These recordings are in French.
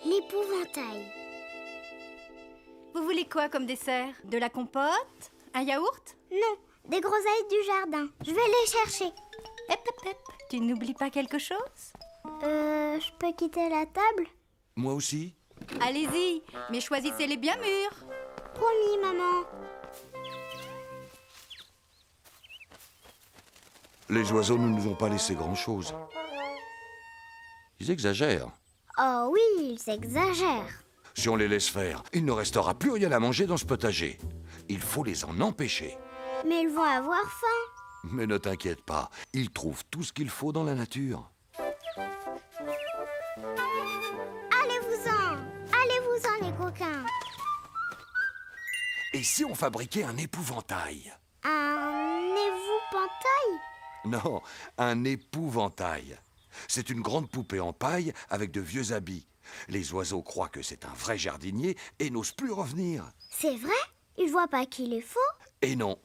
L'épouvantail. Vous voulez quoi comme dessert? De la compote? Un yaourt? Non, des groseilles du jardin. Je vais les chercher. Tu n'oublies pas quelque chose? Je peux quitter la table? Moi aussi. Allez-y, mais choisissez-les bien mûrs. Promis, maman. Les oiseaux ne nous ont pas laissé grand-chose. Ils exagèrent. Oh oui, ils exagèrent. Si on les laisse faire, il ne restera plus rien à manger dans ce potager. Il faut les en empêcher. Mais ils vont avoir faim. Mais ne t'inquiète pas, ils trouvent tout ce qu'il faut dans la nature. Allez-vous-en. Allez-vous-en, les coquins. Et si on fabriquait un épouvantail? Un épouvantail? Non, un épouvantail. C'est une grande poupée en paille avec de vieux habits. Les oiseaux croient que c'est un vrai jardinier et n'osent plus revenir. C'est vrai? Ils voient pas qu'il est faux? Et non.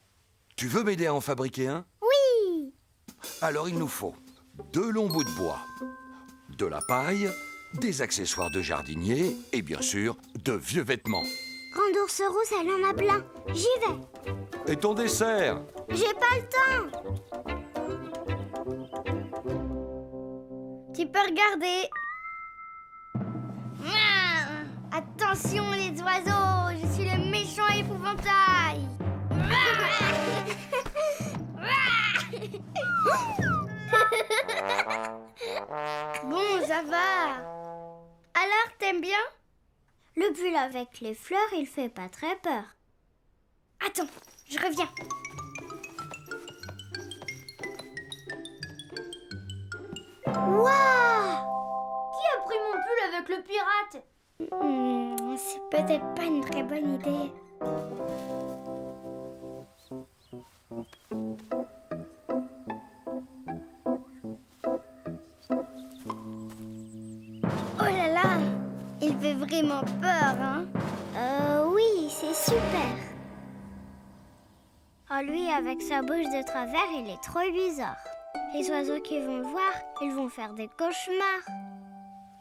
Tu veux m'aider à en fabriquer un? Oui. Alors il nous faut 2 longs bouts de bois, de la paille, des accessoires de jardinier et bien sûr, de vieux vêtements. Grande ours rousse, elle en a plein. J'y vais. Et ton dessert? J'ai pas le temps. Tu peux regarder. Attention les oiseaux, je suis le méchant épouvantail. Bon, ça va. Alors, t'aimes bien? Le pull avec les fleurs, il fait pas très peur. Attends, je reviens. Waouh! Qui a pris mon pull avec le pirate? C'est peut-être pas une très bonne idée. Oh là là, il fait vraiment peur, hein? Oui, c'est super. Oh, lui, avec sa bouche de travers, il est trop bizarre. Les oiseaux qui vont le voir, ils vont faire des cauchemars.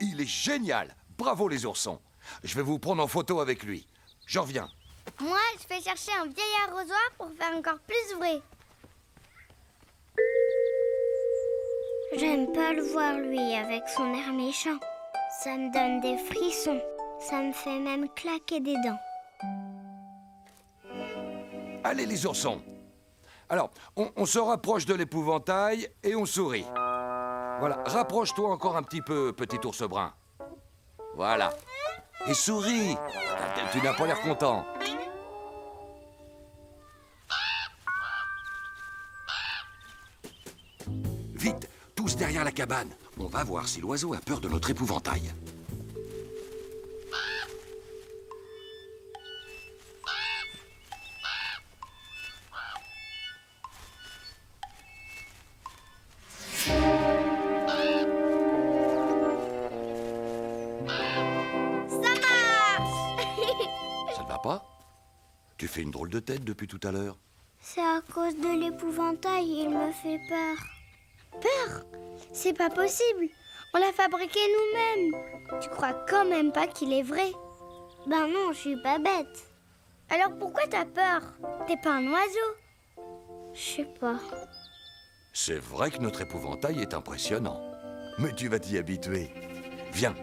Il est génial! Bravo les oursons! Je vais vous prendre en photo avec lui. Je reviens. Moi, je vais chercher un vieil arrosoir pour faire encore plus vrai. J'aime pas le voir, lui, avec son air méchant. Ça me donne des frissons. Ça me fait même claquer des dents. Allez les oursons! Alors, on se rapproche de l'épouvantail et on sourit. Voilà, rapproche-toi encore un petit peu, petit ours brun. Voilà. Et souris! Tu n'as pas l'air content. Vite, tous derrière la cabane. On va voir si l'oiseau a peur de notre épouvantail. Ça ne va pas? Tu fais une drôle de tête depuis tout à l'heure. C'est à cause de l'épouvantail, il me fait peur. Peur? C'est pas possible. On l'a fabriqué nous-mêmes. Tu crois quand même pas qu'il est vrai? Ben non, je suis pas bête. Alors pourquoi t'as peur? T'es pas un oiseau? Je sais pas. C'est vrai que notre épouvantail est impressionnant. Mais tu vas t'y habituer. Viens.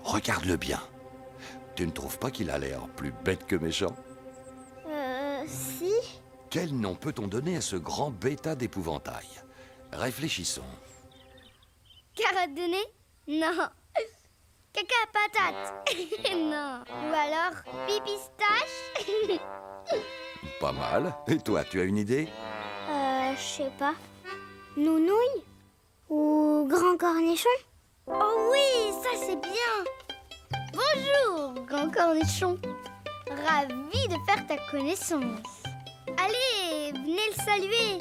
Regarde-le bien. Tu ne trouves pas qu'il a l'air plus bête que méchant? Si. Quel nom peut-on donner à ce grand bêta d'épouvantail? Réfléchissons. Carotte de nez? Non. Caca à patate? Non. Ou alors pipistache? Pas mal. Et toi, tu as une idée? Je sais pas. Nounouille? Ou grand cornichon? Oh oui, ça c'est bien. Bonjour, grand cornichon. Ravi de faire ta connaissance. Allez, venez le saluer.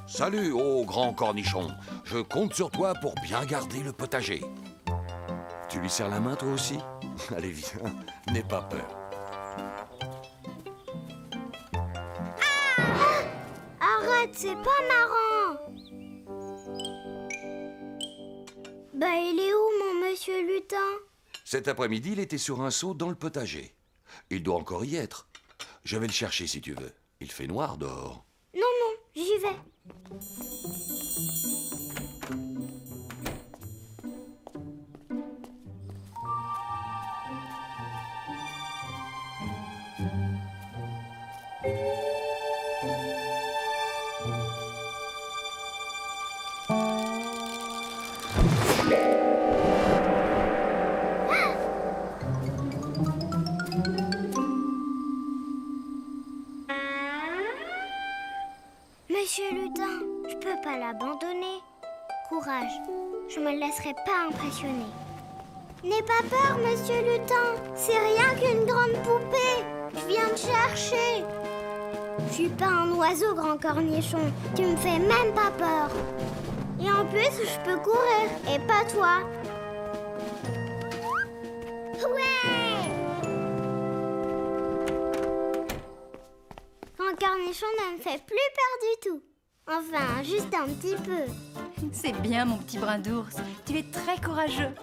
Salut, ô grand cornichon. Je compte sur toi pour bien garder le potager. Tu lui serres la main, toi aussi? Allez, viens, n'aie pas peur. Arrête, c'est pas marrant. Bah, il est où, mon monsieur lutin? Cet après-midi, il était sur un seau dans le potager. Il doit encore y être. Je vais le chercher si tu veux. Il fait noir dehors. Non, non, j'y vais. Monsieur Lutin, je peux pas l'abandonner. Courage, je me laisserai pas impressionner. N'aie pas peur, Monsieur Lutin. C'est rien qu'une grande poupée. Je viens te chercher. Je suis pas un oiseau, grand cornichon. Tu me fais même pas peur. Et en plus, je peux courir, et pas toi. Ouais! Grand cornichon ne me fait plus peur du tout. Enfin, juste un petit peu. C'est bien, mon petit brin d'ours. Tu es très courageux.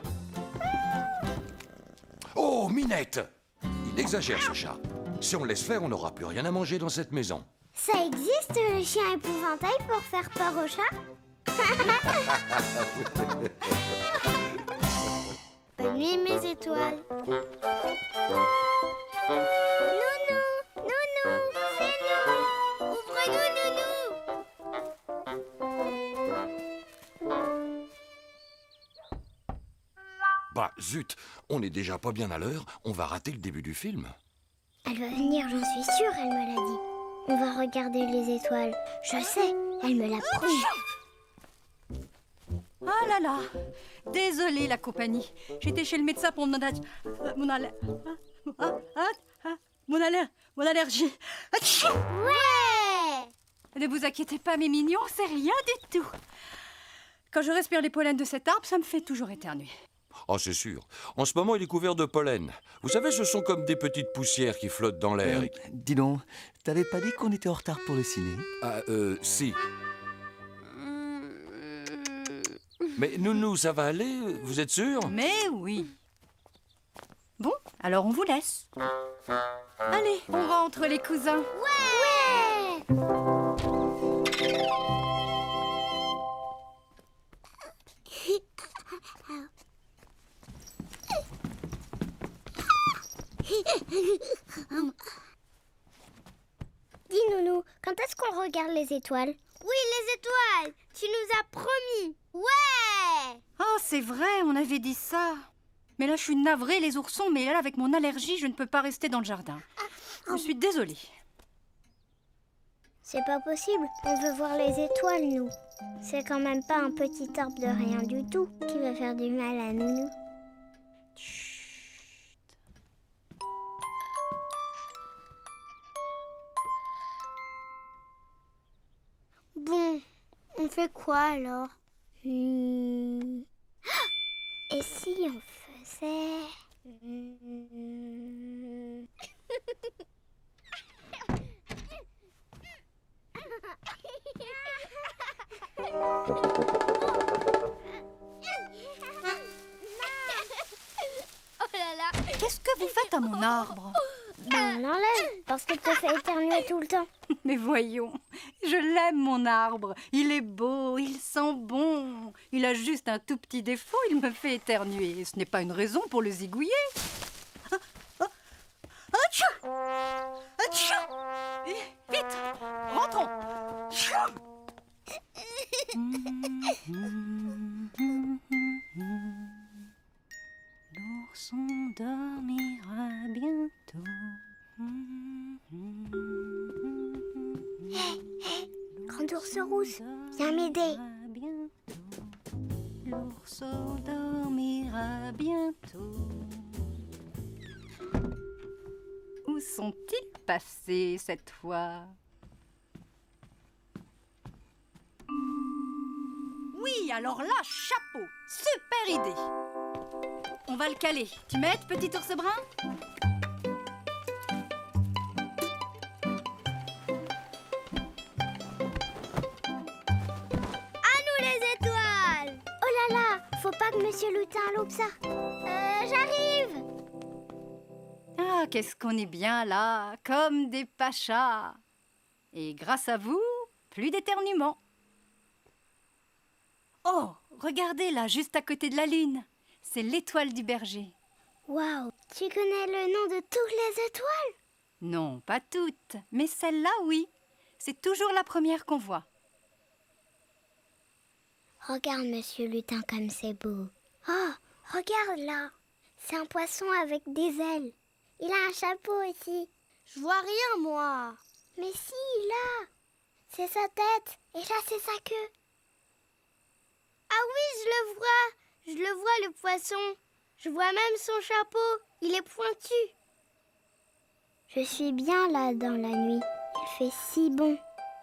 Oh, Minette! Il exagère, ce chat. Si on le laisse faire, on n'aura plus rien à manger dans cette maison. Ça existe, le chien épouvantail, pour faire peur au chat? Bonne nuit, mes étoiles. Nounou, nounou, c'est nous. Ouvre-nous, nounou. Bah, zut, on n'est déjà pas bien à l'heure. On va rater le début du film. Elle va venir, j'en suis sûre, elle me l'a dit. On va regarder les étoiles. Je sais, elle me l'a promis. Ah là là. Désolée, la compagnie. J'étais chez le médecin pour mon allergie. Atchou. Ouais! Ne vous inquiétez pas, mes mignons, c'est rien du tout. Quand je respire les pollens de cet arbre, ça me fait toujours éternuer. Oh, c'est sûr. En ce moment, il est couvert de pollen. Vous savez, ce sont comme des petites poussières qui flottent dans l'air. Dis donc, t'avais pas dit qu'on était en retard pour le ciné? Ah, si. Mais Nounou, ça va aller? Vous êtes sûr? Mais oui. Bon, alors on vous laisse. Allez, on rentre les cousins. Ouais! Dis Nounou, quand est-ce qu'on regarde les étoiles? Oui, les étoiles! Tu nous as promis! Ouais! Oh, c'est vrai, on avait dit ça. Mais là, je suis navrée, les oursons, mais là, avec mon allergie, je ne peux pas rester dans le jardin. Je suis désolée. C'est pas possible, on veut voir les étoiles, nous. C'est quand même pas un petit arbre de rien du tout qui va faire du mal à Nounou. Bon, on fait quoi alors? Et si on faisait... Oh là là. Qu'est-ce que vous faites à mon arbre? Ben, on l'enlève, parce qu'il te fait éternuer tout le temps. Mais voyons, je l'aime, mon arbre. Il est beau, il sent bon. Il a juste un tout petit défaut, il me fait éternuer. Ce n'est pas une raison pour le zigouiller. Atchou! Atchou! Vite, rentrons. L'ourson dormira bientôt. Grand ours rousse, viens m'aider. L'ourson dormira bientôt. Où sont-ils passés cette fois? Oui, alors là, chapeau! Super idée! On va le caler. Tu m'aides, petit ours brun? Oh là là, faut pas crois que Monsieur Lutin loupe ça. J'arrive. Ah, qu'est-ce qu'on est bien là, comme des pachas. Et grâce à vous, plus d'éternuements. Oh, regardez là, juste à côté de la lune. C'est l'étoile du berger. Waouh, tu connais le nom de toutes les étoiles? Non, pas toutes, mais celle-là, oui. C'est toujours la première qu'on voit. Regarde Monsieur Lutin comme c'est beau. Oh, regarde là. C'est un poisson avec des ailes. Il a un chapeau aussi. Je vois rien, moi. Mais si, là. C'est sa tête. Et là, c'est sa queue. Ah oui, je le vois. Je le vois, le poisson. Je vois même son chapeau. Il est pointu. Je suis bien là dans la nuit. Il fait si bon.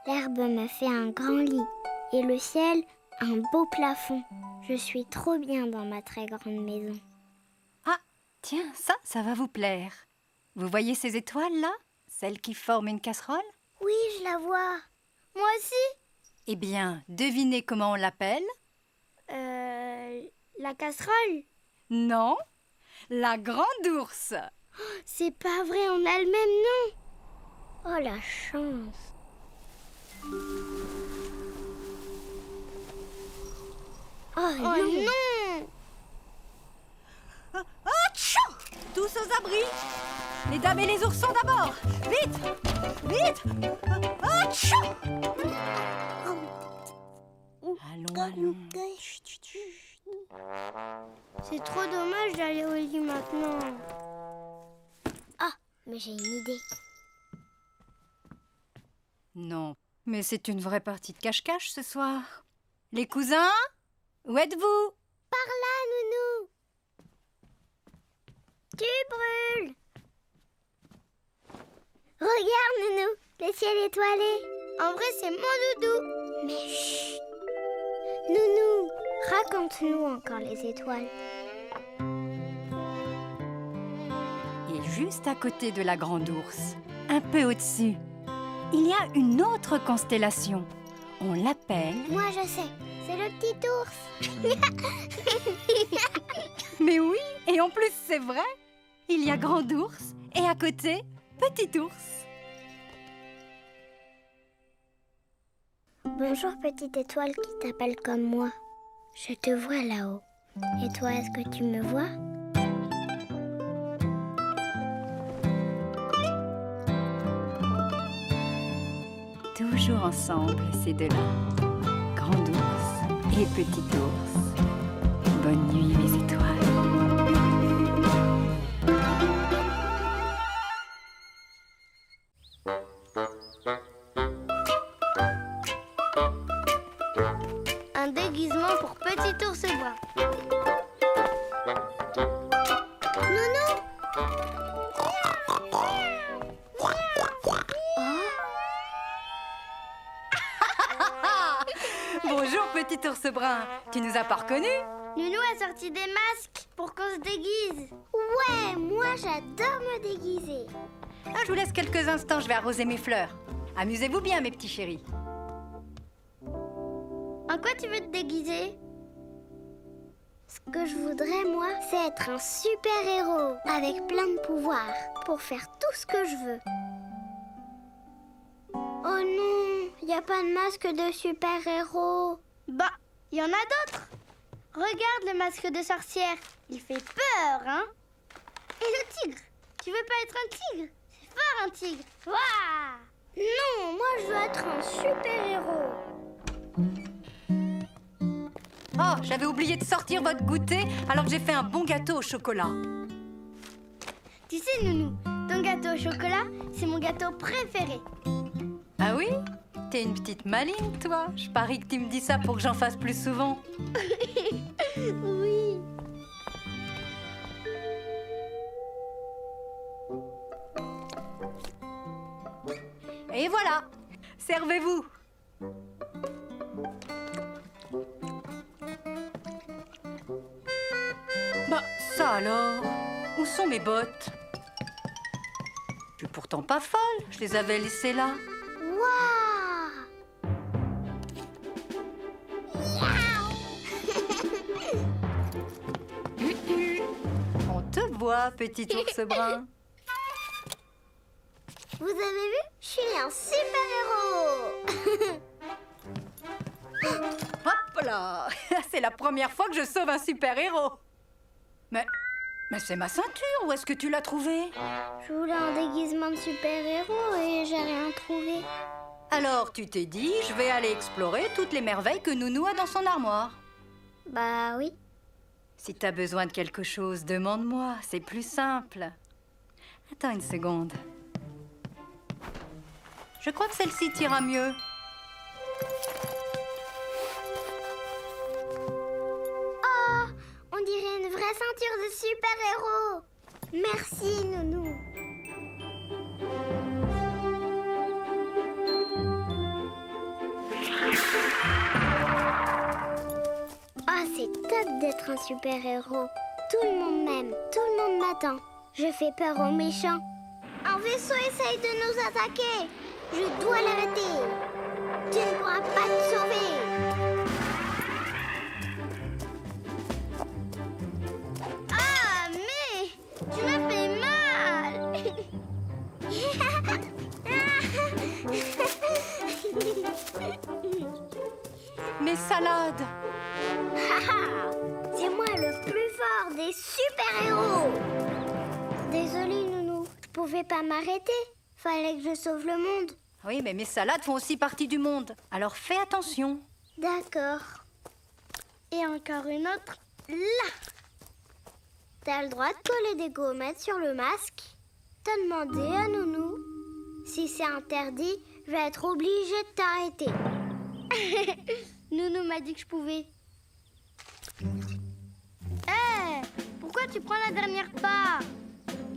L'herbe me fait un grand lit. Et le ciel, un beau plafond. Je suis trop bien dans ma très grande maison. Ah, tiens, ça va vous plaire. Vous voyez ces étoiles-là? Celles qui forment une casserole? Oui, je la vois. Moi aussi. Eh bien, devinez comment on l'appelle? La casserole. Non, la grande ours. C'est pas vrai, on a le même nom. Oh, la chance. Oh, non. Atchou! Tous aux abris! Les dames et les oursons d'abord! Vite! Vite! Atchou! Allons. Chut, chut, chut. C'est trop dommage d'aller au lit maintenant. Ah, mais j'ai une idée. Non, mais c'est une vraie partie de cache-cache ce soir. Les cousins, où êtes-vous? Par là, Nounou. Tu brûles. Regarde, Nounou, le ciel étoilé. En vrai, c'est mon doudou. Mais chut. Nounou, raconte-nous encore les étoiles. Et juste à côté de la grande ours, un peu au-dessus, il y a une autre constellation. On l'appelle... Moi, je sais, c'est le petit ours. Mais oui, et en plus c'est vrai. Il y a grand ours et à côté, petit ours. Bonjour, petite étoile qui t'appelle comme moi. Je te vois là-haut. Et toi, est-ce que tu me vois? Toujours ensemble, ces deux-là. Grand ours et petit ours. Bonne nuit, mes étoiles. Un déguisement pour petit ours brun. Nounou! Bonjour, petit ours brun. Tu nous as pas reconnus? Nounou a sorti des masques pour qu'on se déguise. Ouais, moi j'adore me déguiser. Ah, je vous laisse quelques instants, je vais arroser mes fleurs. Amusez-vous bien, mes petits chéris. En quoi tu veux te déguiser? Ce que je voudrais, moi, c'est être un super-héros avec plein de pouvoirs pour faire tout ce que je veux. Oh non, il n'y a pas de masque de super-héros. Bah, il y en a d'autres. Regarde le masque de sorcière. Il fait peur, hein? Et le tigre? Tu veux pas être un tigre? C'est fort un tigre. Waouh! Non, moi je veux être un super-héros. Oh, j'avais oublié de sortir votre goûter alors que j'ai fait un bon gâteau au chocolat. Tu sais, Nounou, ton gâteau au chocolat, c'est mon gâteau préféré. Ah oui? T'es une petite maligne, toi. Je parie que tu me dis ça pour que j'en fasse plus souvent. Oui. Et voilà, servez-vous. Bah, ça alors? Où sont mes bottes? Je suis pourtant pas folle, je les avais laissées là. Waouh! toi, petit ours brun. Vous avez vu? Je suis un super-héros. Hop là. C'est la première fois que je sauve un super-héros. Mais c'est ma ceinture. Où est-ce que tu l'as trouvée? Je voulais un déguisement de super-héros et j'ai rien trouvé. Alors, tu t'es dit, je vais aller explorer toutes les merveilles que Nounou a dans son armoire. Bah oui. Si t'as besoin de quelque chose, demande-moi. C'est plus simple. Attends une seconde. Je crois que celle-ci t'ira mieux. Oh, on dirait une vraie ceinture de super-héros. Merci, Nounou. Oh, c'est top d'être un super-héros. Tout le monde m'aime, tout le monde m'attend. Je fais peur aux méchants. Un vaisseau essaye de nous attaquer. Je dois l'arrêter. Tu ne pourras pas te sauver. Ah, mais tu m'as fait mal. Mes salades. Haha, c'est moi le plus fort des super-héros. Désolée, Nounou, je pouvais pas m'arrêter. Fallait que je sauve le monde. Oui, mais mes salades font aussi partie du monde. Alors fais attention. D'accord. Et encore une autre, là. T'as le droit de coller des gommettes sur le masque? T'as demandé à Nounou? Si c'est interdit, je vais être obligée de t'arrêter. Nounou m'a dit que je pouvais. Hé, pourquoi tu prends la dernière part?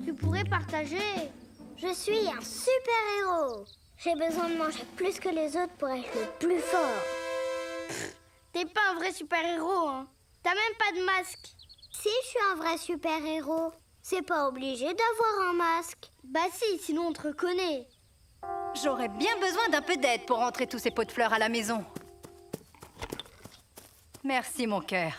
Tu pourrais partager. Je suis un super-héros. J'ai besoin de manger plus que les autres pour être le plus fort. T'es pas un vrai super-héros, hein. T'as même pas de masque. Si je suis un vrai super-héros, c'est pas obligé d'avoir un masque. Bah si, sinon on te reconnaît. J'aurais bien besoin d'un peu d'aide pour rentrer tous ces pots de fleurs à la maison. Merci, mon cœur.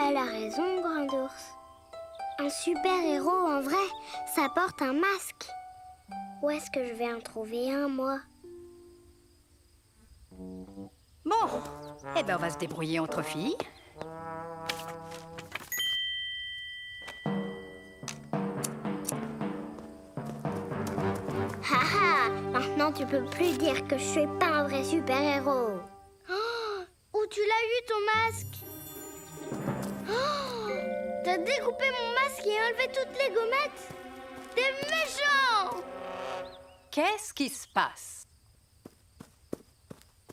Elle a raison, Grand Ours. Un super-héros, en vrai, ça porte un masque. Où est-ce que je vais en trouver un, moi? Bon, eh ben on va se débrouiller entre filles. Haha, maintenant tu peux plus dire que je suis pas un vrai super-héros. Oh, où tu l'as eu ton masque? Oh, t'as découpé mon masque et enlevé toutes les gommettes? T'es méchant! Qu'est-ce qui se passe?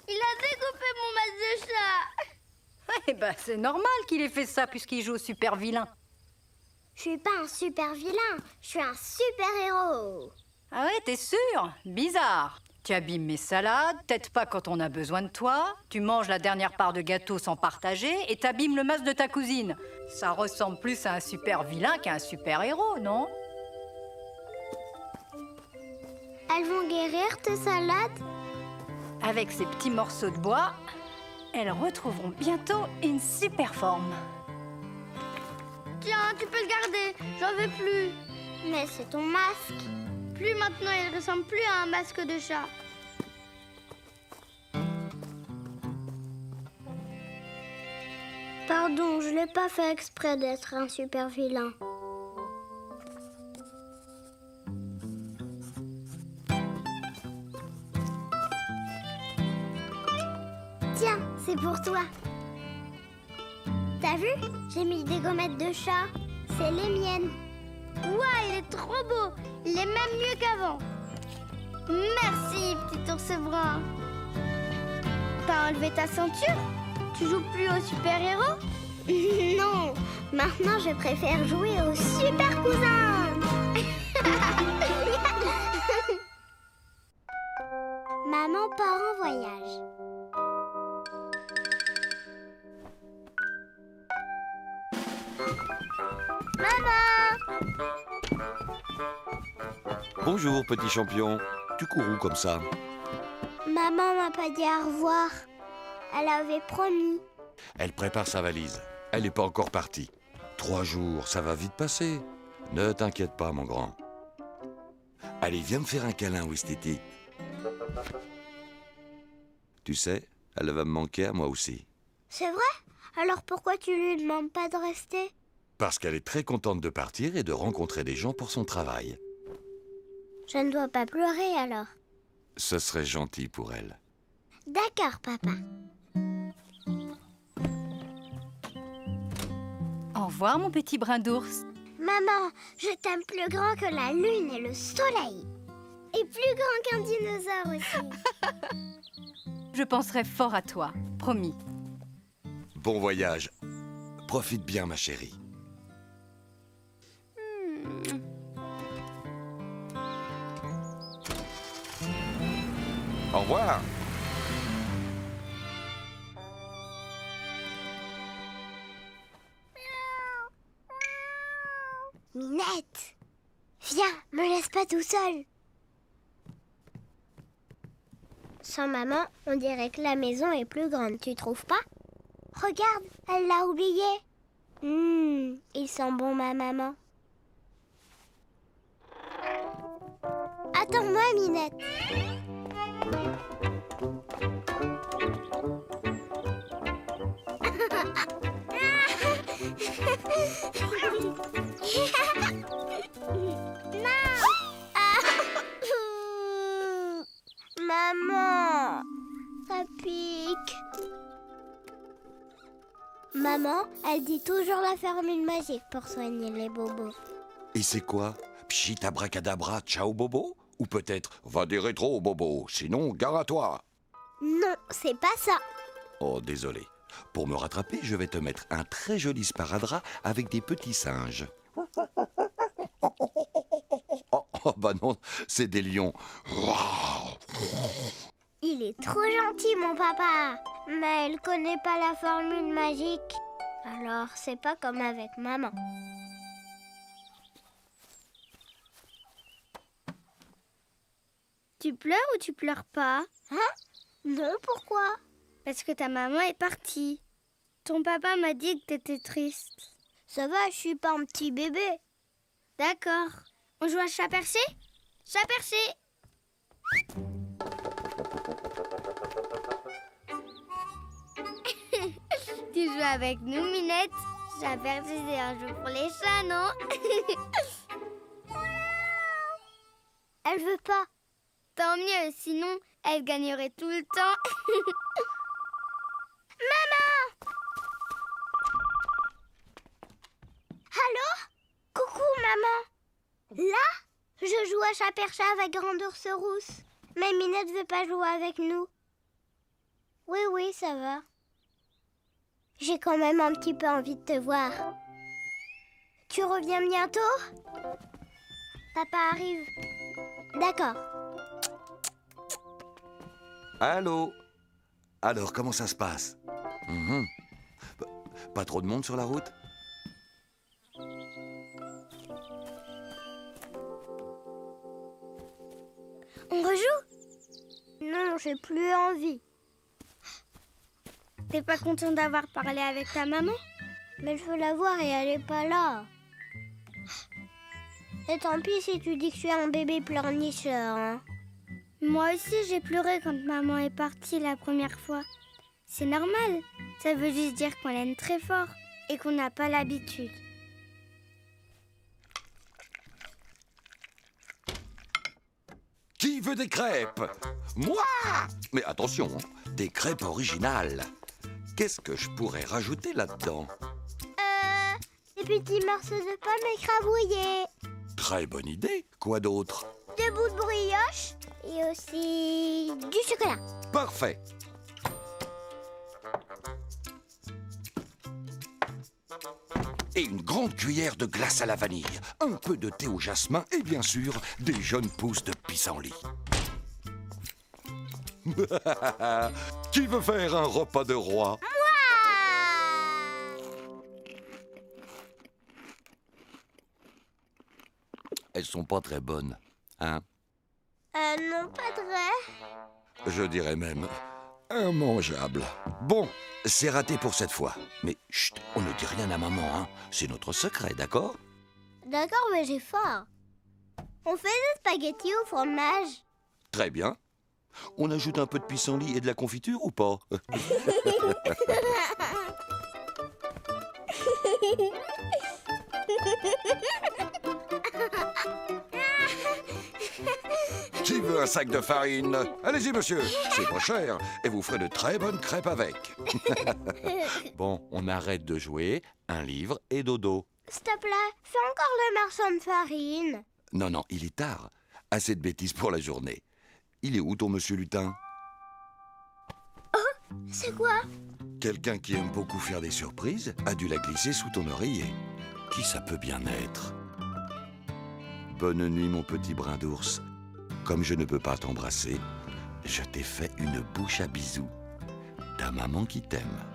Il a découpé mon masque de chat. Eh ben c'est normal qu'il ait fait ça puisqu'il joue au super vilain. Je suis pas un super vilain, je suis un super-héros. Ah ouais, t'es sûr? Bizarre. Tu abîmes mes salades, t'aides pas quand on a besoin de toi, tu manges la dernière part de gâteau sans partager et t'abîmes le masque de ta cousine. Ça ressemble plus à un super vilain qu'à un super héros, non? Elles vont guérir tes salades? Avec ces petits morceaux de bois, elles retrouveront bientôt une super forme. Tiens, tu peux le garder. J'en veux plus. Mais c'est ton masque. Plus maintenant, il ressemble plus à un masque de chat. Pardon, je l'ai pas fait exprès d'être un super vilain. Tiens, c'est pour toi. T'as vu? J'ai mis des gommettes de chat. C'est les miennes. Ouah, il est trop beau. Il est même mieux qu'avant. Merci, petit ours brun. T'as enlevé ta ceinture? Tu joues plus au super-héros? Non, maintenant je préfère jouer au super cousin. Maman part en voyage. Maman! Bonjour, petit champion. Tu cours où comme ça? Maman m'a pas dit au revoir. Elle avait promis. Elle prépare sa valise. Elle n'est pas encore partie. 3 jours, ça va vite passer. Ne t'inquiète pas, mon grand. Allez, viens me faire un câlin, Ouistiti. Tu sais, elle va me manquer à moi aussi. C'est vrai? Alors pourquoi tu lui demandes pas de rester? Parce qu'elle est très contente de partir et de rencontrer des gens pour son travail. Je ne dois pas pleurer alors. Ce serait gentil pour elle. D'accord, papa. Au revoir, mon petit brin d'ours. Maman, je t'aime plus grand que la lune et le soleil. Et plus grand qu'un dinosaure aussi. Je penserai fort à toi, promis. Bon voyage. Profite bien, ma chérie. Au revoir. Minette, viens, me laisse pas tout seul. Sans maman, on dirait que la maison est plus grande, tu trouves pas? Regarde, elle l'a oublié. Il sent bon ma maman. Attends-moi, Minette. Maman, ça pique. Maman, elle dit toujours la formule magique pour soigner les bobos. Et c'est quoi? Pchit abracadabra, ciao bobo? Ou peut-être va des rétro bobo, sinon gare à toi. Non, c'est pas ça. Oh, désolé. Pour me rattraper, je vais te mettre un très joli sparadrap avec des petits singes. Oh, bah non, c'est des lions. Il est trop gentil, mon papa. Mais elle connaît pas la formule magique. Alors, c'est pas comme avec maman. Tu pleures ou tu pleures pas? Hein? Non, pourquoi? Parce que ta maman est partie. Ton papa m'a dit que t'étais triste. Ça va, je suis pas un petit bébé. D'accord. On joue à chat perché? Chat perché! Tu joues avec nous, Minette? Chat perché, c'est un jeu pour les chats, non? Elle veut pas. Tant mieux, sinon elle gagnerait tout le temps. Maman! Allô? Coucou, maman. Là, je joue à chat perché avec Grand Ours Rousse. Mais Minette veut pas jouer avec nous. Oui, ça va. J'ai quand même un petit peu envie de te voir. Tu reviens bientôt? Papa arrive. D'accord. Allô? Alors, comment ça se passe? Pas trop de monde sur la route? On rejoue? Non, j'ai plus envie. T'es pas content d'avoir parlé avec ta maman? Mais je veux la voir et elle est pas là. Et tant pis si tu dis que je suis un bébé pleurnicheur, hein. Moi aussi, j'ai pleuré quand maman est partie la première fois. C'est normal. Ça veut juste dire qu'on l'aime très fort et qu'on n'a pas l'habitude. Qui veut des crêpes? Moi! Mais attention, des crêpes originales. Qu'est-ce que je pourrais rajouter là-dedans? Des petits morceaux de pommes écrabouillées. Très bonne idée. Quoi d'autre? Des bouts de brioche. Et aussi du chocolat. Parfait. Et une grande cuillère de glace à la vanille, un peu de thé au jasmin et bien sûr des jeunes pousses de pissenlit. Qui veut faire un repas de roi? Elles sont pas très bonnes, hein? Non, pas très. Je dirais même immangeables. Bon, c'est raté pour cette fois. Mais chut, on ne dit rien à maman, hein. C'est notre secret, d'accord? D'accord, mais j'ai faim. On fait des spaghettis au fromage. Très bien. On ajoute un peu de pissenlit et de la confiture ou pas? Qui veut un sac de farine? Allez-y, monsieur. C'est pas cher. Et vous ferez de très bonnes crêpes avec. Bon, on arrête de jouer. Un livre et dodo. S'il te plaît, fais encore le marchand de farine. Non, non, il est tard. Assez de bêtises pour la journée. Il est où ton monsieur lutin? C'est quoi? Quelqu'un qui aime beaucoup faire des surprises a dû la glisser sous ton oreiller. Qui ça peut bien être? Bonne nuit, mon petit brin d'ours. Comme je ne peux pas t'embrasser, je t'ai fait une bouche à bisous. Ta maman qui t'aime.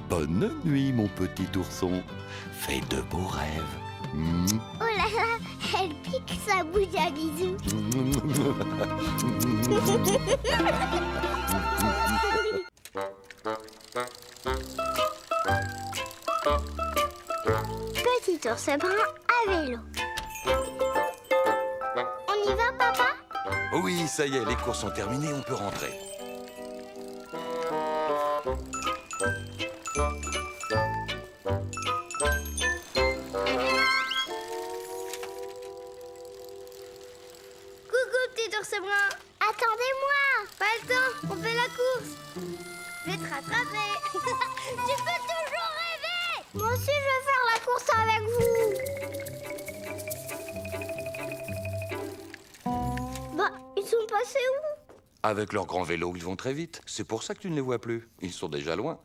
Bonne nuit, mon petit ourson. Fais de beaux rêves. Oh là là, elle pique sa bouche à bisous. Petit ours brun à vélo. On y va, papa? Oui, ça y est, les cours sont terminés, on peut rentrer. Coucou, petit ours brun. Attendez-moi. Pas le temps, on fait la course. Je vais te rattraper. Tu peux toujours rêver. Moi aussi, je vais faire la course avec vous. Bah, ils sont passés où? Avec leur grand vélo, ils vont très vite. C'est pour ça que tu ne les vois plus. Ils sont déjà loin.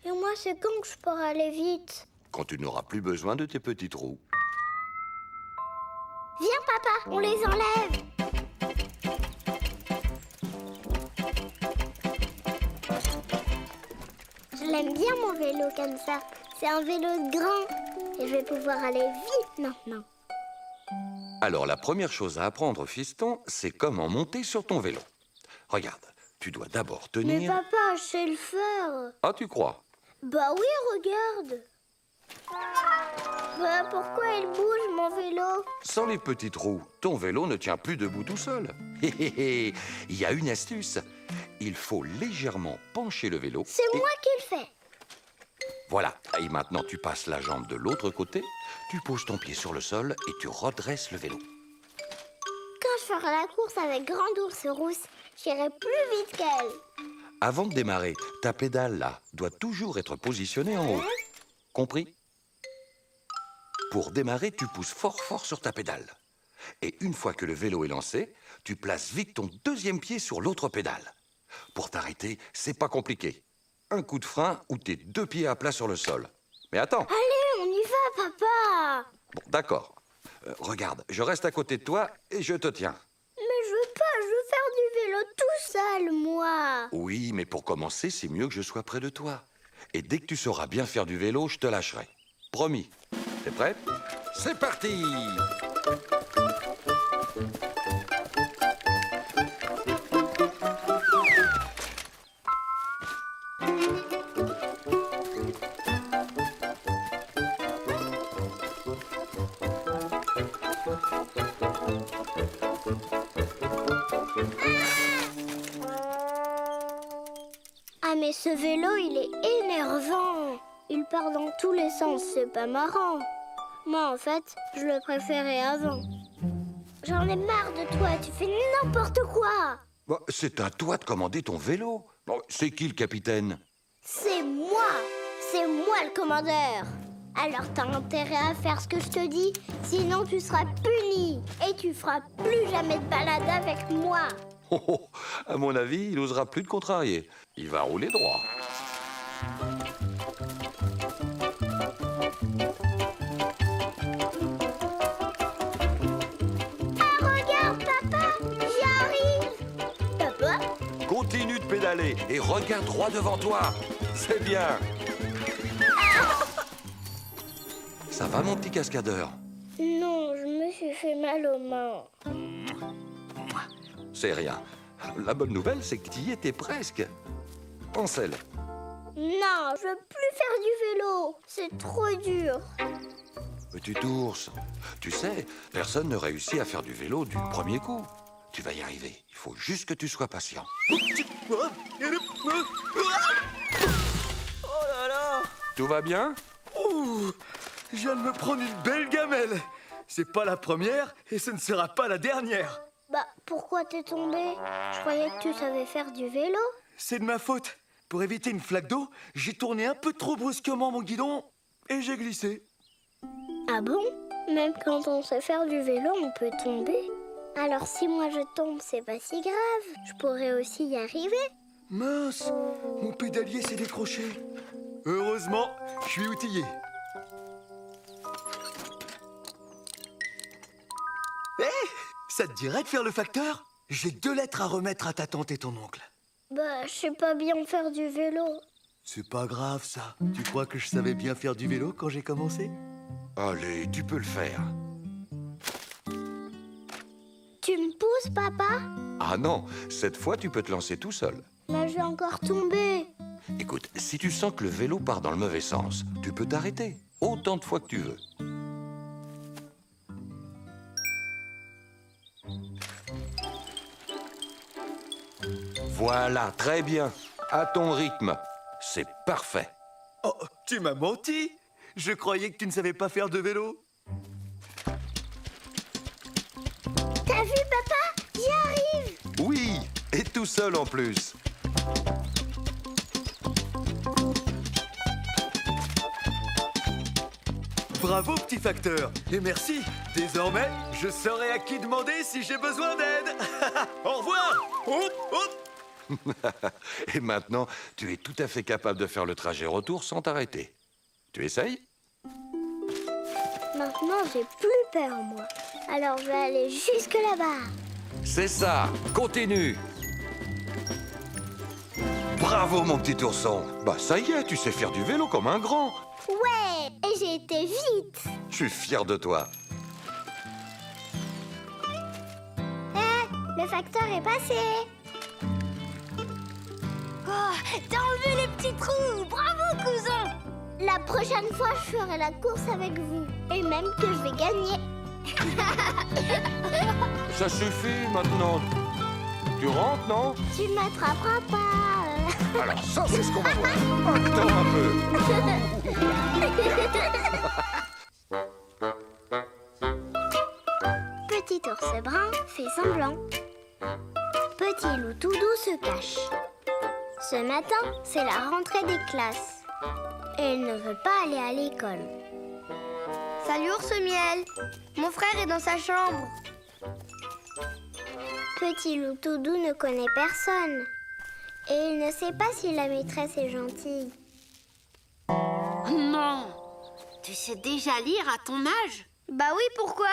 Et moi, c'est quand que je pourrai aller vite? Quand tu n'auras plus besoin de tes petites roues. Viens, papa, on les enlève. Je l'aime bien, mon vélo, comme ça. C'est un vélo grand. Et je vais pouvoir aller vite maintenant. Alors, la première chose à apprendre, fiston, c'est comment monter sur ton vélo. Regarde, tu dois d'abord Mais tenir... papa, je sais le faire. Ah, tu crois? Bah oui, regarde. Bah pourquoi il bouge, mon vélo? Sans les petites roues, ton vélo ne tient plus debout tout seul. Hé, hé, hé. Il y a une astuce. Il faut légèrement pencher le vélo. C'est et- moi qui le fais. Voilà. Et maintenant, tu passes la jambe de l'autre côté, tu poses ton pied sur le sol et tu redresses le vélo. Quand je ferai la course avec Grand Ours Rousse, j'irai plus vite qu'elle. Avant de démarrer, ta pédale, là, doit toujours être positionnée en haut. Compris? Pour démarrer, tu pousses fort fort sur ta pédale. Et une fois que le vélo est lancé, tu places vite ton deuxième pied sur l'autre pédale. Pour t'arrêter, c'est pas compliqué. Un coup de frein ou tes deux pieds à plat sur le sol. Mais attends. Allez, on y va, papa. Bon, d'accord. Regarde, je reste à côté de toi et je te tiens. Mais je veux pas, je veux faire du vélo tout seul, moi. Oui, mais pour commencer, c'est mieux que je sois près de toi. Et dès que tu sauras bien faire du vélo, je te lâcherai. Promis. T'es prête? C'est parti! Ah, mais ce vélo, il est énervant. Il part dans tous les sens, c'est pas marrant. Moi, en fait, je le préférais avant. J'en ai marre de toi, tu fais n'importe quoi. Bah, c'est à toi de commander ton vélo. Bon, c'est qui le capitaine? C'est moi le commandeur. Alors t'as intérêt à faire ce que je te dis, sinon tu seras puni. Et tu feras plus jamais de balade avec moi. Oh, oh, à mon avis, il n'osera plus te contrarier. Il va rouler droit. Ah, regarde, papa, j'y arrive. Papa? Continue de pédaler et regarde droit devant toi. C'est bien. Ça va, mon petit cascadeur? Non, je me suis fait mal aux mains. C'est rien. La bonne nouvelle, c'est que tu y étais presque. en selle. Non, je veux plus faire du vélo. C'est trop dur. Petit ours, tu sais, personne ne réussit à faire du vélo du premier coup. Tu vas y arriver. Il faut juste que tu sois patient. Oh là là! Tout va bien? Ouh! Je viens de me prendre une belle gamelle. C'est pas la première et ce ne sera pas la dernière. Bah, pourquoi t'es tombé? Je croyais que tu savais faire du vélo. C'est de ma faute. Pour éviter une flaque d'eau, j'ai tourné un peu trop brusquement mon guidon et j'ai glissé. Ah bon? Même quand on sait faire du vélo, on peut tomber. Alors si moi je tombe, c'est pas si grave. Je pourrais aussi y arriver. Mince, mon pédalier s'est décroché. Heureusement, je suis outillé. Hé, ça te dirait de faire le facteur? J'ai 2 lettres à remettre à ta tante et ton oncle. Bah, je sais pas bien faire du vélo. C'est pas grave ça. Tu crois que je savais bien faire du vélo quand j'ai commencé? Allez, tu peux le faire. Tu me pousses, papa? Ah non, cette fois, tu peux te lancer tout seul. Mais je vais encore tomber. Écoute, si tu sens que le vélo part dans le mauvais sens, tu peux t'arrêter autant de fois que tu veux. Voilà, très bien. À ton rythme. C'est parfait. Oh, tu m'as menti! Je croyais que tu ne savais pas faire de vélo. T'as vu, papa? J'y arrive. Oui, et tout seul en plus. Bravo, petit facteur. Et merci. Désormais, je saurai à qui demander si j'ai besoin d'aide. Au revoir. Hop, hop. Et maintenant, tu es tout à fait capable de faire le trajet retour sans t'arrêter. Tu essayes? Maintenant, j'ai plus peur, moi. Alors, je vais aller jusque là-bas. C'est ça, continue. Bravo, mon petit ourson. Bah, ça y est, tu sais faire du vélo comme un grand. Ouais, et j'ai été vite. Je suis fier de toi. Le facteur est passé. Oh, t'as enlevé les petits trous. Bravo, cousin. La prochaine fois, je ferai la course avec vous. Et même que je vais gagner. Ça suffit maintenant. Tu rentres, non? Tu ne m'attraperas pas. Alors ça, c'est ce qu'on va voir. Attends un peu. Petit ours brun fait semblant. Petit loup tout doux se cache. Ce matin, c'est la rentrée des classes. Et il ne veut pas aller à l'école. Salut ours miel. Mon frère est dans sa chambre. Petit loup tout doux ne connaît personne. Et il ne sait pas si la maîtresse est gentille. Non! Tu sais déjà lire à ton âge? Bah oui, pourquoi?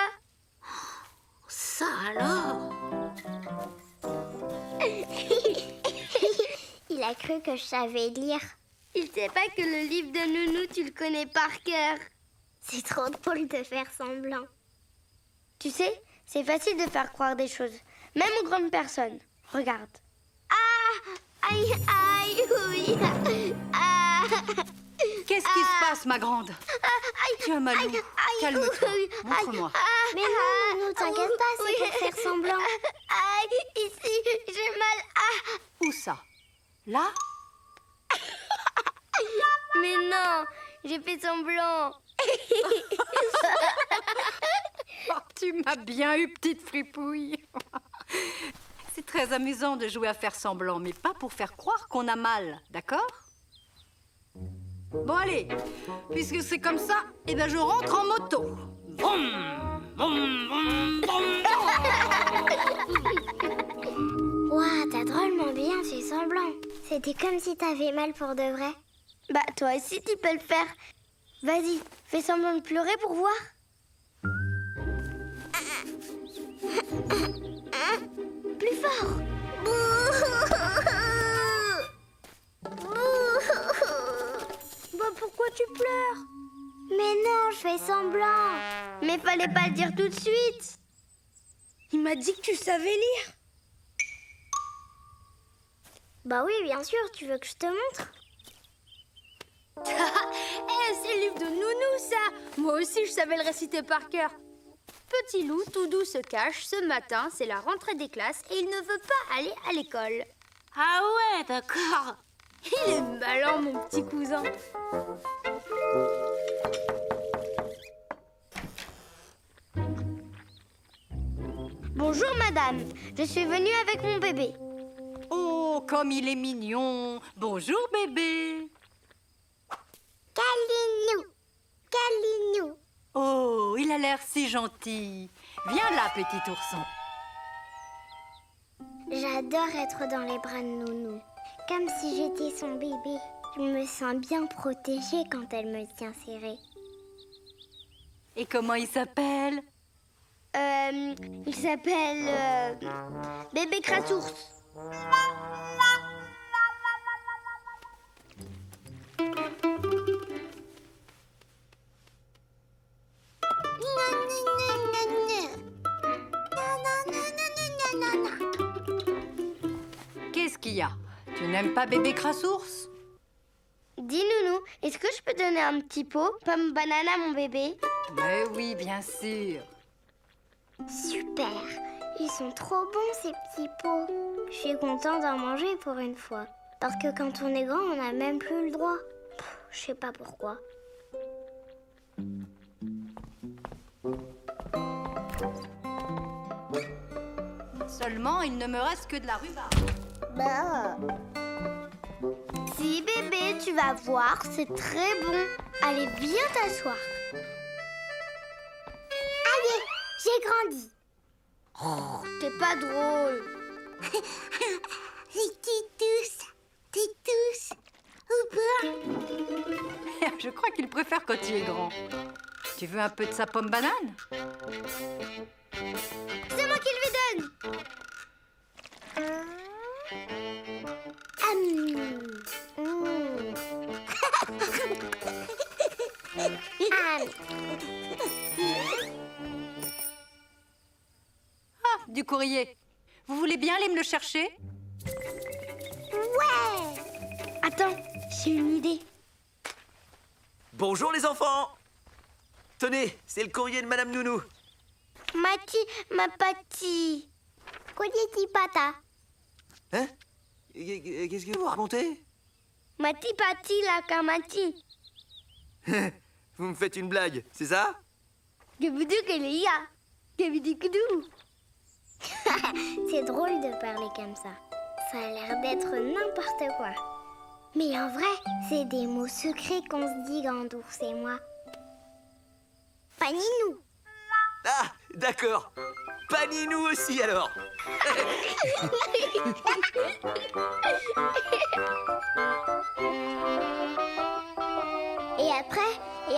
Ça alors? Il a cru que je savais lire. Il sait pas que le livre de Nounou, tu le connais par cœur. C'est trop drôle de faire semblant. Tu sais, c'est facile de faire croire des choses, même aux grandes personnes. Regarde. Ah! Aïe, aïe, oui. Ah! Qu'est-ce qui se passe, ma grande? Tiens, Malou, calme-toi. Montre-moi. Mais non, t'inquiète pas, c'est pour faire semblant. Aïe, ici, j'ai mal. Ah! Où ça? Là? Mais non, j'ai fait semblant. Oh, tu m'as bien eu, petite fripouille. C'est très amusant de jouer à faire semblant, mais pas pour faire croire qu'on a mal, d'accord? Bon, allez, puisque c'est comme ça, eh ben je rentre en moto. Vroom, vroom, vroom, vroom, vroom. Ouah, t'as drôlement bien fait semblant. C'était comme si t'avais mal pour de vrai. Bah, toi aussi, tu peux le faire. Vas-y, fais semblant de pleurer pour voir. Plus fort. Bah, pourquoi tu pleures? Mais non, je fais semblant. Mais fallait pas le dire tout de suite. Il m'a dit que tu savais lire. Bah oui, bien sûr, tu veux que je te montre? C'est le livre de Nounou, ça. Moi aussi, je savais le réciter par cœur. Petit loup tout doux se cache. Ce matin, c'est la rentrée des classes et il ne veut pas aller à l'école. Ah ouais, d'accord. Il est malin, mon petit cousin. Bonjour, madame. Je suis venue avec mon bébé. Oh, comme il est mignon. Bonjour, bébé. Calinou, Calinou. Oh, il a l'air si gentil. Viens là, petit ourson. J'adore être dans les bras de Nounou, comme si j'étais son bébé. Je me sens bien protégée quand elle me tient serrée. Et comment il s'appelle? Il s'appelle Bébé Crassours. Qu'est-ce qu'il y a? Tu n'aimes pas bébé Crassours? Dis Nounou, est-ce que je peux donner un petit pot, pomme banane à mon bébé? Mais oui, bien sûr. Super, ils sont trop bons ces petits pots. Je suis contente d'en manger pour une fois. Parce que quand on est grand, on n'a même plus le droit. Je sais pas pourquoi. Seulement, il ne me reste que de la rhubarbe. Bah. Si bébé, tu vas voir, c'est très bon. Allez, viens t'asseoir. Allez, j'ai grandi. Oh, t'es pas drôle. T'es tous. Ou pas? Je crois qu'il préfère quand il est grand. Tu veux un peu de sa pomme banane? C'est moi qui lui donne. Ah, du courrier. Vous voulez bien aller me le chercher? Ouais. Attends, j'ai une idée. Bonjour les enfants. Tenez, c'est le courrier de Madame Nounou. Mati, ma pati. Koditi pata. Hein? Qu'est-ce que vous racontez? Mati pati la kamati. Vous me faites une blague, c'est ça? Gebudu kelia. Gebidikudou. C'est drôle de parler comme ça. Ça a l'air d'être n'importe quoi. Mais en vrai, c'est des mots secrets qu'on se dit, Gandours et moi. Paninou. Ah, d'accord. Paniez-nous aussi alors. Et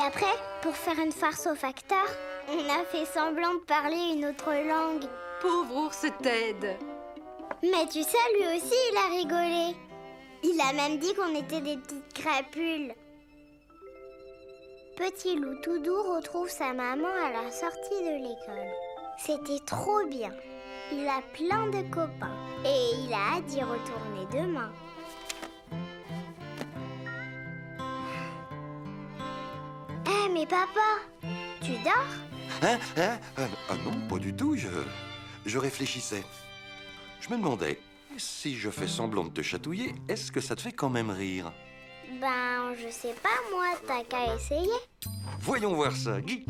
après, pour faire une farce au facteur, on a fait semblant de parler une autre langue. Pauvre ours Ted. Mais tu sais, lui aussi, il a rigolé. Il a même dit qu'on était des petites crapules. Petit loup tout doux retrouve sa maman à la sortie de l'école. C'était trop bien. Il a plein de copains et il a hâte d'y retourner demain. Eh, mais papa, tu dors? Hein? Ah non, pas du tout, je réfléchissais. Je me demandais, si je fais semblant de te chatouiller, est-ce que ça te fait quand même rire? Ben, je sais pas, moi, t'as qu'à essayer. Voyons voir ça. Mais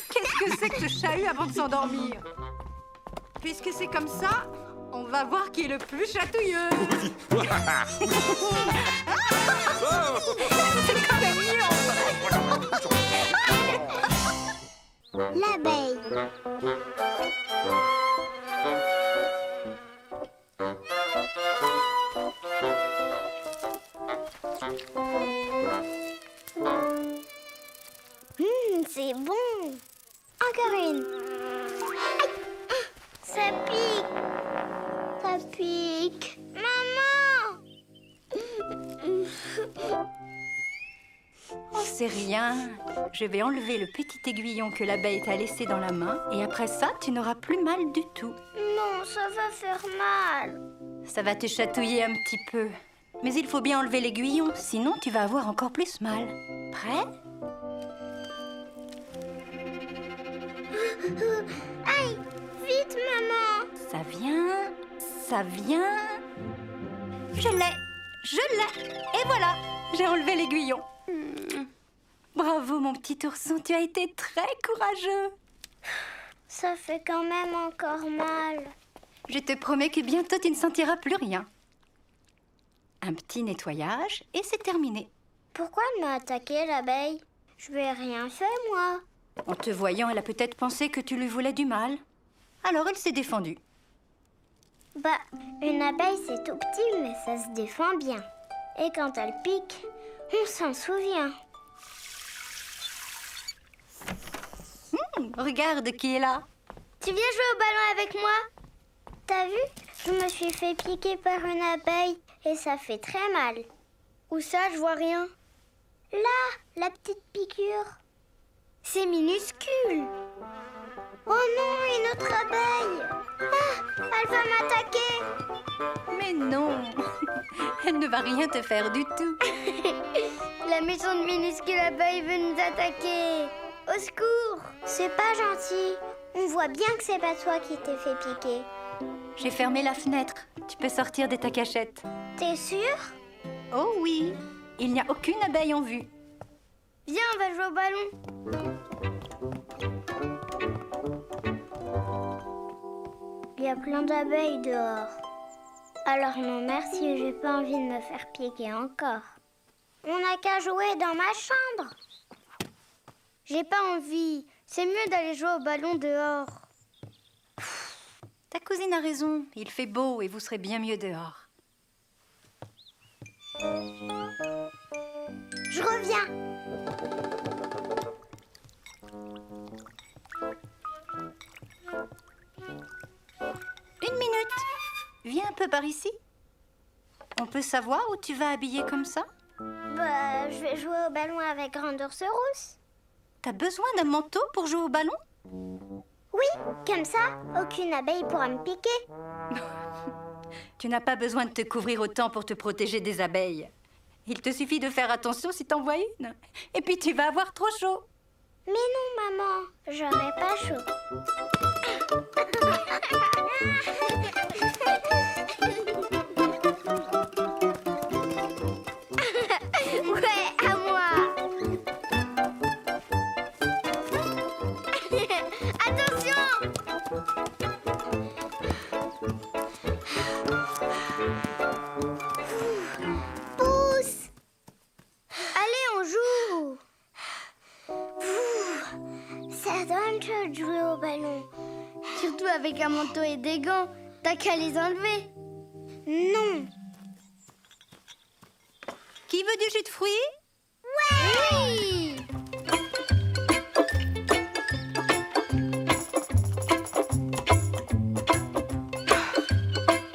qu'est-ce que c'est que ce chahut avant de s'endormir? Puisque c'est comme ça, on va voir qui est le plus chatouilleux. C'est quand même mieux. L'abeille. C'est bon. Encore une. Aïe. Ça pique. Ça pique. Maman. Oh, c'est c'est rien. Je vais enlever le petit aiguillon que l'abeille t'a laissé dans la main et après ça, tu n'auras plus mal du tout. Non, ça va faire mal. Ça va te chatouiller un petit peu. Mais il faut bien enlever l'aiguillon, sinon tu vas avoir encore plus mal. Prêt? Aïe, vite, maman. Ça vient, ça vient. Je l'ai. Et voilà, j'ai enlevé l'aiguillon. Bravo mon petit ourson, tu as été très courageux. Ça fait quand même encore mal. Je te promets que bientôt tu ne sentiras plus rien. Un petit nettoyage et c'est terminé. Pourquoi elle m'a attaqué, l'abeille? Je lui ai rien fait, moi. En te voyant, elle a peut-être pensé que tu lui voulais du mal. Alors elle s'est défendue. Bah, une abeille, c'est tout petit, mais ça se défend bien. Et quand elle pique, on s'en souvient. Regarde qui est là. Tu viens jouer au ballon avec moi? T'as vu? Je me suis fait piquer par une abeille et ça fait très mal. Où ça? Je vois rien. Là, la petite piqûre. C'est minuscule. Oh non, une autre abeille. Ah, elle va m'attaquer. Mais non, elle ne va rien te faire du tout. La méchante minuscule abeille veut nous attaquer. Au secours! C'est pas gentil. On voit bien que c'est pas toi qui t'es fait piquer. J'ai fermé la fenêtre. Tu peux sortir de ta cachette. T'es sûr? Oh oui, il n'y a aucune abeille en vue. Viens, on va jouer au ballon. Il y a plein d'abeilles dehors. Alors non merci, j'ai pas envie de me faire piquer encore. On n'a qu'à jouer dans ma chambre. J'ai pas envie. C'est mieux d'aller jouer au ballon dehors. Ta cousine a raison, il fait beau et vous serez bien mieux dehors. Je reviens. Une minute. Viens un peu par ici. On peut savoir où tu vas habiller comme ça? Bah, je vais jouer au ballon avec Grande Ours Rousse. T'as besoin d'un manteau pour jouer au ballon? Oui, comme ça, aucune abeille pourra me piquer. Tu n'as pas besoin de te couvrir autant pour te protéger des abeilles. Il te suffit de faire attention si t'en vois une. Et puis tu vas avoir trop chaud. Mais non, maman, j'aurai pas chaud. Ouais, à moi. Attention! Pousse! Allez, on joue! Ça donne chaud de jouer au ballon. Surtout avec un manteau et des gants. T'as qu'à les enlever. Non. Qui veut du jus de fruits? Oui!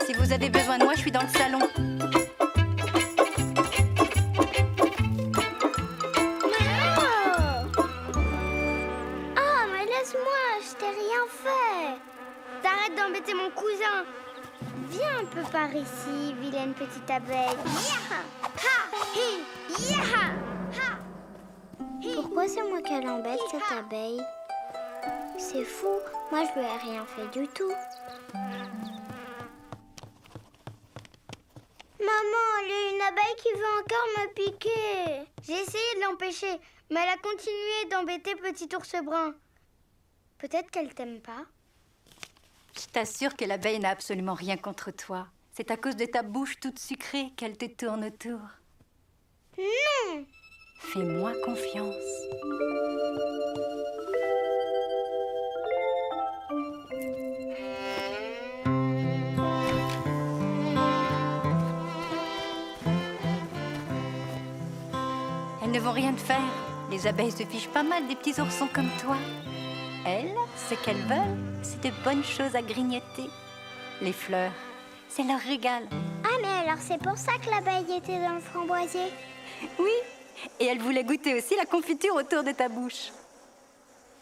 Si vous avez besoin de moi, je suis dans le salon. Ah, mais laisse-moi, je t'ai rien fait. T'arrêtes d'embêter mon cousin. Viens un peu par ici, vilaine petite abeille. Yaha! Ha! Hi! Yaha! Ha! Pourquoi c'est moi qu'elle embête, cette abeille? C'est fou, moi je lui ai rien fait du tout. Maman, il y a une abeille qui veut encore me piquer. J'ai essayé de l'empêcher, mais elle a continué d'embêter Petit Ours Brun. Peut-être qu'elle t'aime pas. Je t'assure que l'abeille n'a absolument rien contre toi. C'est à cause de ta bouche toute sucrée qu'elle te tourne autour. Non! Fais-moi confiance. Elles ne vont rien te faire. Les abeilles se fichent pas mal des petits oursons comme toi. Elles, ce qu'elles veulent, c'est de bonnes choses à grignoter. Les fleurs, c'est leur régal. Ah, mais alors c'est pour ça que l'abeille était dans le framboisier. Oui, Et elle voulait goûter aussi la confiture autour de ta bouche.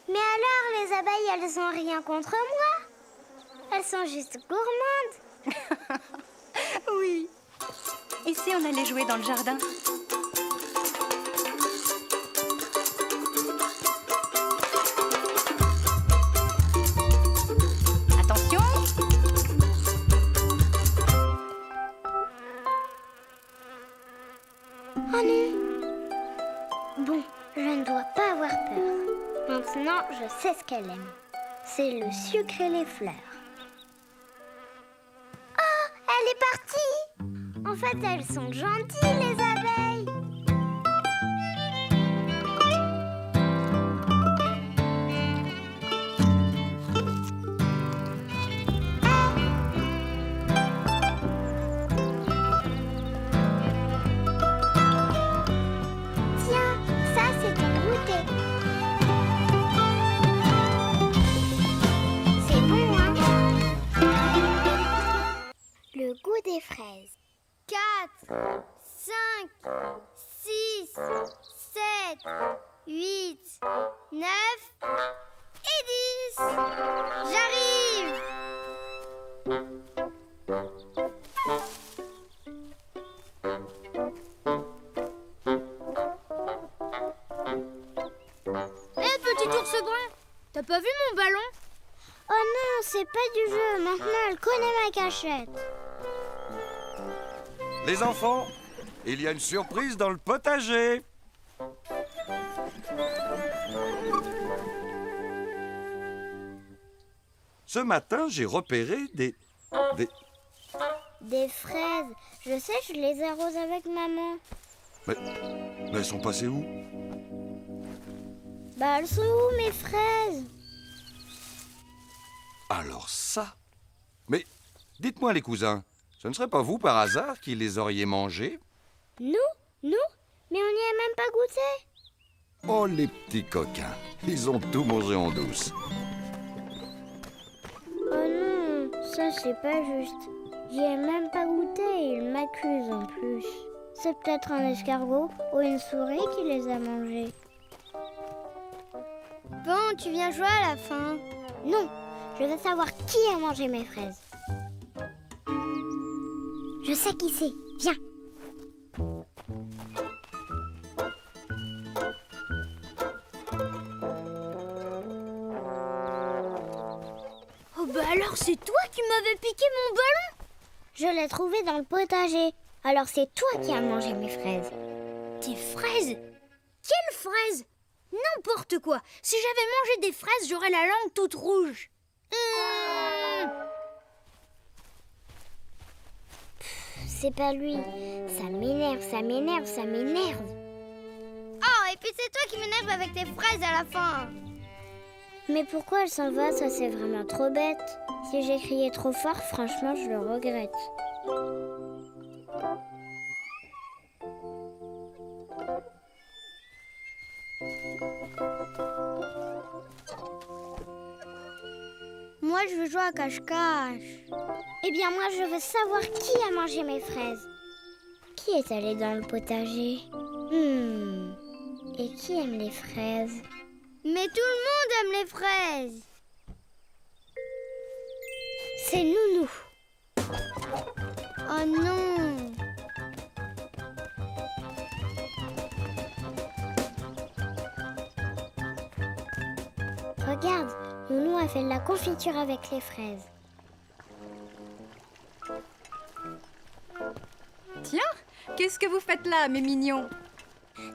Mais alors, les abeilles, elles ont rien contre moi. Elles sont juste gourmandes. Oui. Et si on allait jouer dans le jardin? Attention! Oh non! Bon, je ne dois pas avoir peur. Maintenant, je sais ce qu'elle aime. C'est le sucre et les fleurs. Oh, elle est partie! En fait, elles sont gentilles, les abeilles. Tiens, ça, c'est ton goûter. C'est bon, hein? Le goût des fraises. 4, 5, 6, 7, 8, 9 et 10. J'arrive! Hé, petit ours brun, t'as pas vu mon ballon? Oh non, c'est pas du jeu. Maintenant, elle connaît ma cachette. Les enfants, il y a une surprise dans le potager. Ce matin, j'ai repéré des... Des fraises. Je sais, je les arrose avec maman. Mais elles sont passées où? Bah, elles sont où, mes fraises? Alors ça... Mais dites-moi les cousins, ce ne serait pas vous par hasard qui les auriez mangées? Nous? Mais on n'y a même pas goûté. Oh les petits coquins, ils ont tout mangé en douce. Oh non, ça c'est pas juste. J'y ai même pas goûté et ils m'accusent en plus. C'est peut-être un escargot ou une souris qui les a mangés. Bon, tu viens jouer à la fin. Non, je veux savoir qui a mangé mes fraises. Je sais qui c'est. Viens. Oh bah alors c'est toi qui m'avais piqué mon ballon? Je l'ai trouvé dans le potager. Alors c'est toi qui as mangé mes fraises. Des fraises? Quelles fraises? N'importe quoi. Si j'avais mangé des fraises, j'aurais la langue toute rouge. C'est pas lui. Ça m'énerve. Oh, et puis c'est toi qui m'énerve avec tes fraises à la fin. Mais pourquoi elle s'en va? Ça c'est vraiment trop bête. Si j'ai crié trop fort, franchement, je le regrette. Moi, je veux jouer à cache-cache. Eh bien, moi, je veux savoir qui a mangé mes fraises. Qui est allé dans le potager? Et qui aime les fraises? Mais tout le monde aime les fraises. C'est Nounou. Oh non. Regarde, Nounou a fait de la confiture avec les fraises. Tiens, qu'est-ce que vous faites là, mes mignons?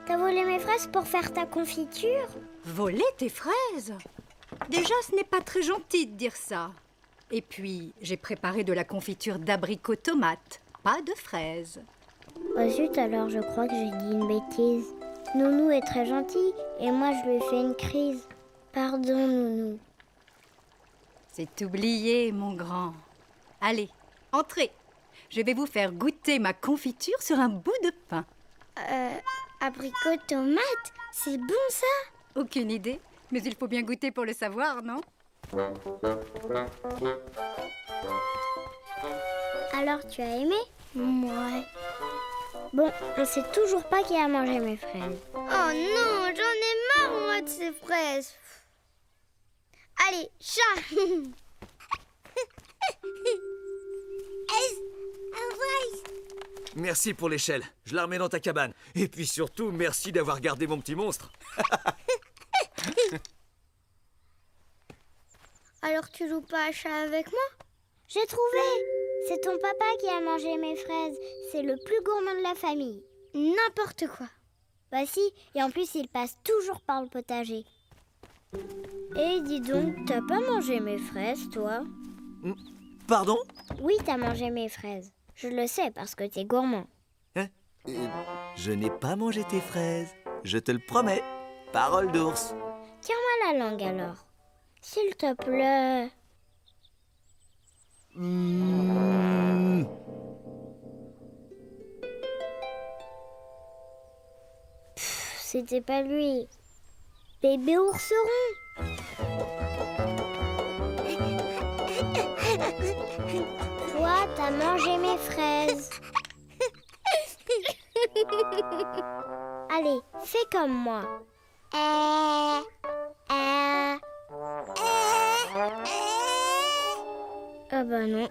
T'as volé mes fraises pour faire ta confiture? Voler tes fraises? Déjà, ce n'est pas très gentil de dire ça. Et puis, j'ai préparé de la confiture d'abricots tomates, pas de fraises. Oh zut, alors je crois que j'ai dit une bêtise. Nounou est très gentille et moi je lui ai fait une crise. Pardon, Nounou. C'est oublié, mon grand. Allez, entrez. Je vais vous faire goûter ma confiture sur un bout de pain. Abricot tomate, c'est bon ça? Aucune idée, mais il faut bien goûter pour le savoir, non? Alors tu as aimé? Ouais. Bon, on sait toujours pas qui a mangé mes fraises. Oh non, j'en ai marre, moi, de ces fraises. Allez, chat. Merci pour l'échelle. Je la remets dans ta cabane. Et puis surtout, merci d'avoir gardé mon petit monstre. Alors tu joues pas à chat avec moi? J'ai trouvé! C'est ton papa qui a mangé mes fraises. C'est le plus gourmand de la famille. N'importe quoi. Bah si, et en plus il passe toujours par le potager. Et dis donc, t'as pas mangé mes fraises, toi? Pardon? Oui, t'as mangé mes fraises. Je le sais parce que t'es gourmand. Hein? Je n'ai pas mangé tes fraises. Je te le promets. Parole d'ours. Tire-moi la langue alors. S'il te plaît. C'était pas lui. Bébé ourseron. Toi, t'as mangé mes fraises. Allez, fais comme moi. Ah bah non.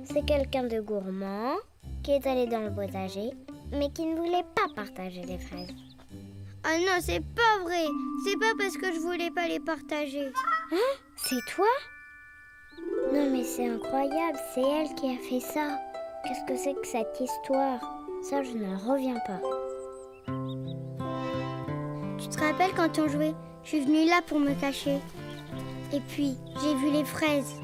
C'est quelqu'un de gourmand qui est allé dans le potager, mais qui ne voulait pas partager les fraises. Ah non, c'est pas vrai. C'est pas parce que je voulais pas les partager. Hein? C'est toi? Non mais c'est incroyable, c'est elle qui a fait ça. Qu'est-ce que c'est que cette histoire? Ça, je n'en reviens pas. Tu te rappelles quand on jouait? Je suis venue là pour me cacher. Et puis, j'ai vu les fraises.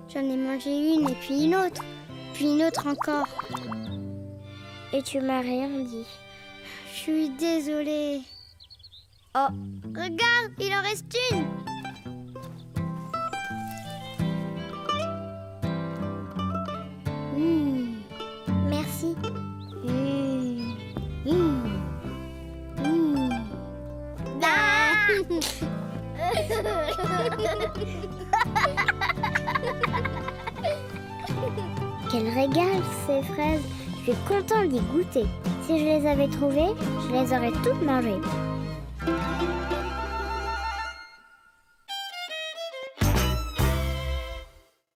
J'en ai mangé une et puis une autre. Puis une autre encore. Et tu m'as rien dit. Je suis désolée. Oh, regarde, il en reste une. Merci. Quel régal ces fraises. Je suis contente d'y goûter. Si je les avais trouvées, je les aurais toutes mangées.